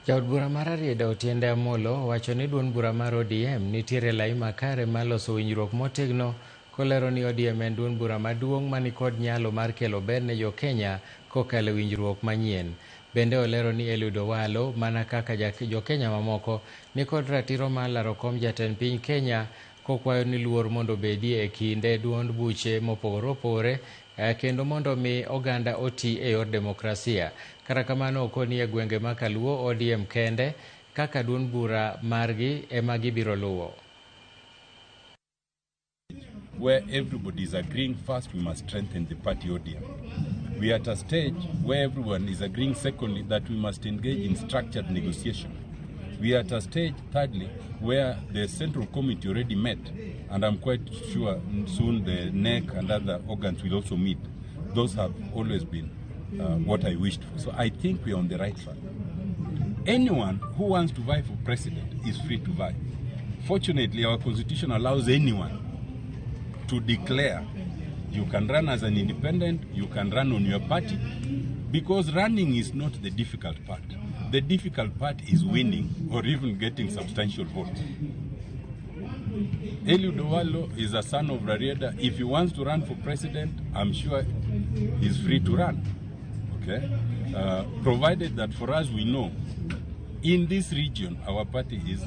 Jaod bura mar Arieda Otiende Amollo wacho ni dwond bura mar ODM nitiere lai makare mar loso winjruok motegno, kolero ni ODM en dwond bura maduong' manikod nyalo mar kelo ber ne Jo-Kenya kokalo winjruok manyien. Bende olero ni Eliud Owalo mana kaka Jo-Kenya mamoko nikod ratiro mar laro kom jatend piny Kenya, kokwayo ni luor mondo bedie e kinde duond buche mopogore opogore kendo mondo mi oganda oti e yor demokrasia. Kata kamano okoni e gwenge ma Kaluo ODM kende kaka duond bura margi ema gibiro luwo. Where everybody is agreeing, first we must strengthen the party ODM. We are at a stage where everyone is agreeing, secondly, that we must engage in structured negotiation. We are at a stage, thirdly, where the Central Committee already met, and I'm quite sure soon the NEC and other organs will also meet. Those have always been what I wished for. So I think we are on the right track. Anyone who wants to vie for president is free to vie. Fortunately, our constitution allows anyone to declare. You can run as an independent, you can run on your party, because running is not the difficult part. The difficult part is winning or even getting substantial votes. Eliud Owalo is a son of Rarieda. If he wants to run for president, I'm sure he's free to run. Okay? Provided that for us we know, in this region, our party is